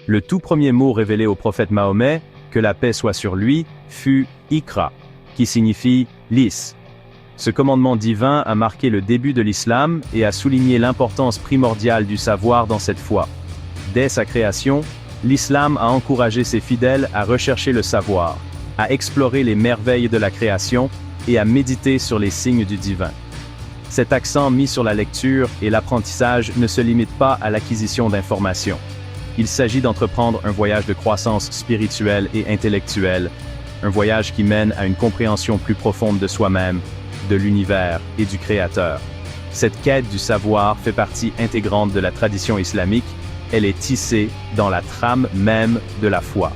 Le tout premier mot révélé au prophète Mahomet, que la paix soit sur lui, fut « Iqra », qui signifie « lis ». Ce commandement divin a marqué le début de l'islam et a souligné l'importance primordiale du savoir dans cette foi. Dès sa création, l'islam a encouragé ses fidèles à rechercher le savoir, à explorer les merveilles de la création et à méditer sur les signes du divin. Cet accent mis sur la lecture et l'apprentissage ne se limite pas à l'acquisition d'informations. Il s'agit d'entreprendre un voyage de croissance spirituelle et intellectuelle, un voyage qui mène à une compréhension plus profonde de soi-même, de l'univers et du Créateur. Cette quête du savoir fait partie intégrante de la tradition islamique, elle est tissée dans la trame même de la foi.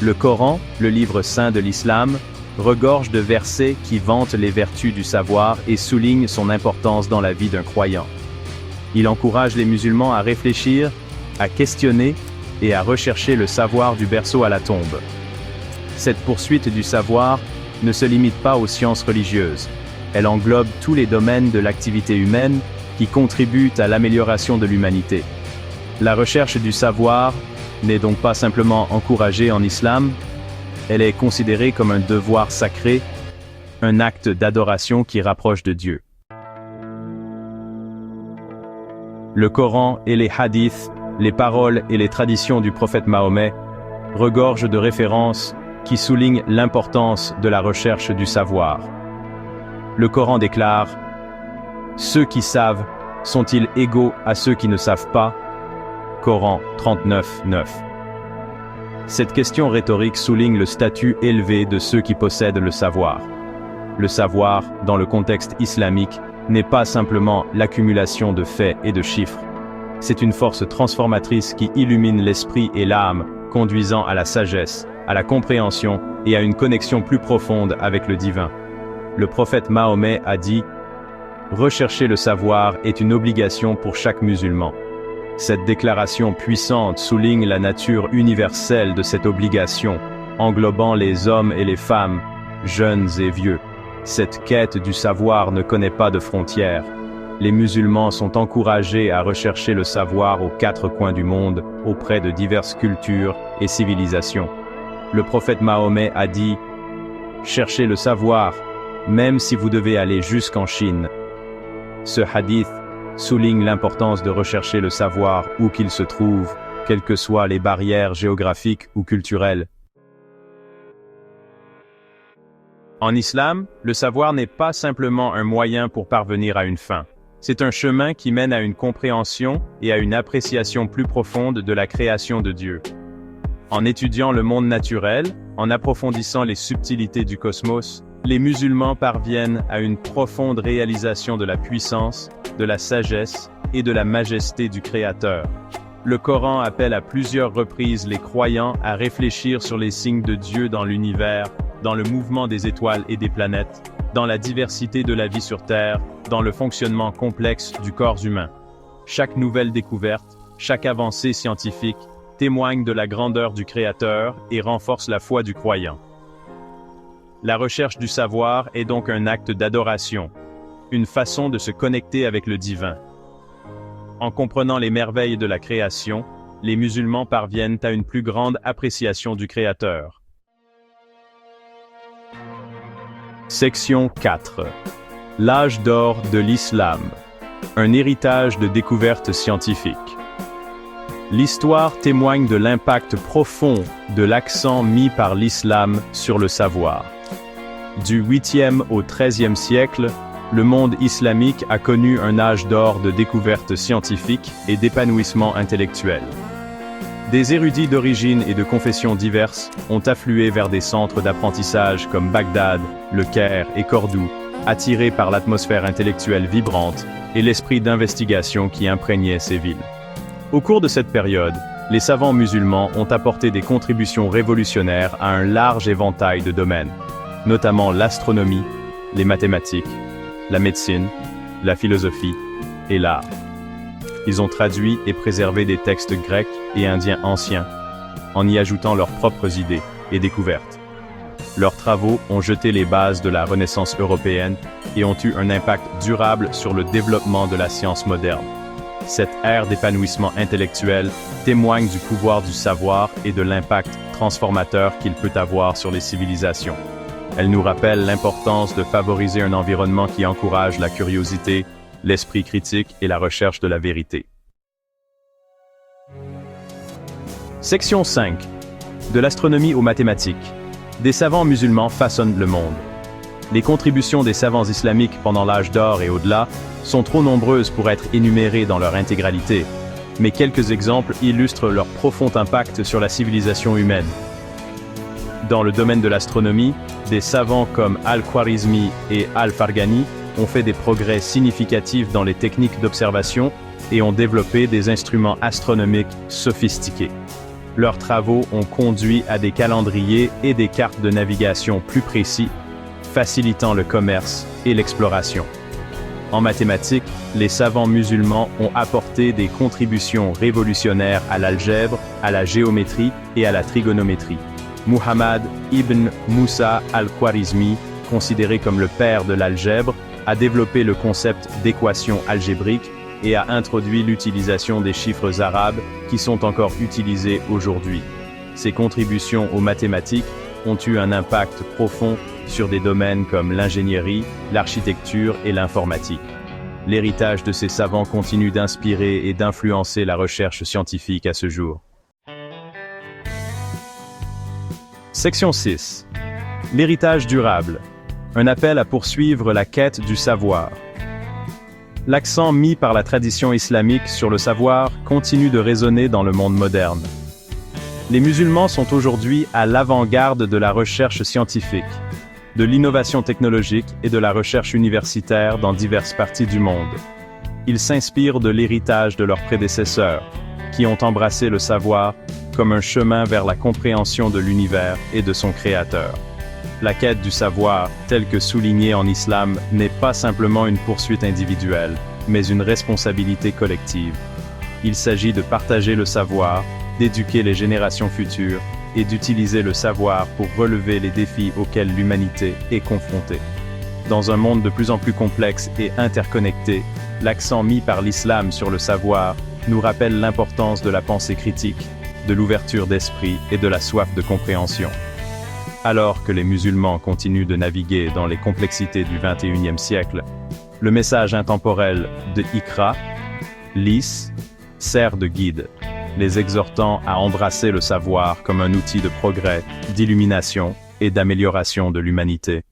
Le Coran, le livre saint de l'islam, regorge de versets qui vantent les vertus du savoir et soulignent son importance dans la vie d'un croyant. Il encourage les musulmans à réfléchir, à questionner et à rechercher le savoir du berceau à la tombe. Cette poursuite du savoir ne se limite pas aux sciences religieuses. Elle englobe tous les domaines de l'activité humaine qui contribuent à l'amélioration de l'humanité. La recherche du savoir n'est donc pas simplement encouragée en islam, elle est considérée comme un devoir sacré, un acte d'adoration qui rapproche de Dieu. Le Coran et les hadiths, les paroles et les traditions du prophète Mahomet regorgent de références qui soulignent l'importance de la recherche du savoir. Le Coran déclare « Ceux qui savent sont-ils égaux à ceux qui ne savent pas ?» Coran 39, 9. Cette question rhétorique souligne le statut élevé de ceux qui possèdent le savoir. Le savoir, dans le contexte islamique, n'est pas simplement l'accumulation de faits et de chiffres. C'est une force transformatrice qui illumine l'esprit et l'âme, conduisant à la sagesse, à la compréhension et à une connexion plus profonde avec le divin. Le prophète Mahomet a dit « Rechercher le savoir est une obligation pour chaque musulman ». Cette déclaration puissante souligne la nature universelle de cette obligation, englobant les hommes et les femmes, jeunes et vieux. Cette quête du savoir ne connaît pas de frontières. Les musulmans sont encouragés à rechercher le savoir aux quatre coins du monde, auprès de diverses cultures et civilisations. Le prophète Mahomet a dit « Cherchez le savoir, même si vous devez aller jusqu'en Chine ». Ce hadith souligne l'importance de rechercher le savoir où qu'il se trouve, quelles que soient les barrières géographiques ou culturelles. En islam, le savoir n'est pas simplement un moyen pour parvenir à une fin. C'est un chemin qui mène à une compréhension et à une appréciation plus profonde de la création de Dieu. En étudiant le monde naturel, en approfondissant les subtilités du cosmos, les musulmans parviennent à une profonde réalisation de la puissance, de la sagesse et de la majesté du Créateur. Le Coran appelle à plusieurs reprises les croyants à réfléchir sur les signes de Dieu dans l'univers, dans le mouvement des étoiles et des planètes, dans la diversité de la vie sur Terre, dans le fonctionnement complexe du corps humain. Chaque nouvelle découverte, chaque avancée scientifique témoigne de la grandeur du Créateur et renforce la foi du croyant. La recherche du savoir est donc un acte d'adoration, une façon de se connecter avec le divin. En comprenant les merveilles de la création, les musulmans parviennent à une plus grande appréciation du Créateur. Section 4. L'âge d'or de l'islam. Un héritage de découvertes scientifiques. L'histoire témoigne de l'impact profond de l'accent mis par l'islam sur le savoir. Du 8e au 13e siècle, le monde islamique a connu un âge d'or de découvertes scientifiques et d'épanouissement intellectuel. Des érudits d'origine et de confessions diverses ont afflué vers des centres d'apprentissage comme Bagdad, Le Caire et Cordoue, attirés par l'atmosphère intellectuelle vibrante et l'esprit d'investigation qui imprégnait ces villes. Au cours de cette période, les savants musulmans ont apporté des contributions révolutionnaires à un large éventail de domaines, notamment l'astronomie, les mathématiques, la médecine, la philosophie et l'art. Ils ont traduit et préservé des textes grecs et indiens anciens, en y ajoutant leurs propres idées et découvertes. Leurs travaux ont jeté les bases de la Renaissance européenne et ont eu un impact durable sur le développement de la science moderne. Cette ère d'épanouissement intellectuel témoigne du pouvoir du savoir et de l'impact transformateur qu'il peut avoir sur les civilisations. Elle nous rappelle l'importance de favoriser un environnement qui encourage la curiosité, l'esprit critique et la recherche de la vérité. Section 5. De l'astronomie aux mathématiques. Des savants musulmans façonnent le monde. Les contributions des savants islamiques pendant l'âge d'or et au-delà sont trop nombreuses pour être énumérées dans leur intégralité, mais quelques exemples illustrent leur profond impact sur la civilisation humaine. Dans le domaine de l'astronomie, des savants comme Al-Khwarizmi et Al-Farghani ont fait des progrès significatifs dans les techniques d'observation et ont développé des instruments astronomiques sophistiqués. Leurs travaux ont conduit à des calendriers et des cartes de navigation plus précis, facilitant le commerce et l'exploration. En mathématiques, les savants musulmans ont apporté des contributions révolutionnaires à l'algèbre, à la géométrie et à la trigonométrie. Muhammad ibn Musa al-Khwarizmi, considéré comme le père de l'algèbre, a développé le concept d'équation algébrique et a introduit l'utilisation des chiffres arabes qui sont encore utilisés aujourd'hui. Ses contributions aux mathématiques ont eu un impact profond sur des domaines comme l'ingénierie, l'architecture et l'informatique. L'héritage de ces savants continue d'inspirer et d'influencer la recherche scientifique à ce jour. Section 6. L'héritage durable. Un appel à poursuivre la quête du savoir. L'accent mis par la tradition islamique sur le savoir continue de résonner dans le monde moderne. Les musulmans sont aujourd'hui à l'avant-garde de la recherche scientifique, de l'innovation technologique et de la recherche universitaire dans diverses parties du monde. Ils s'inspirent de l'héritage de leurs prédécesseurs, qui ont embrassé le savoir comme un chemin vers la compréhension de l'univers et de son créateur. La quête du savoir, telle que soulignée en islam, n'est pas simplement une poursuite individuelle, mais une responsabilité collective. Il s'agit de partager le savoir, d'éduquer les générations futures et d'utiliser le savoir pour relever les défis auxquels l'humanité est confrontée. Dans un monde de plus en plus complexe et interconnecté, l'accent mis par l'islam sur le savoir nous rappelle l'importance de la pensée critique, de l'ouverture d'esprit et de la soif de compréhension. Alors que les musulmans continuent de naviguer dans les complexités du XXIe siècle, le message intemporel de Iqra, lis, sert de guide, les exhortant à embrasser le savoir comme un outil de progrès, d'illumination et d'amélioration de l'humanité.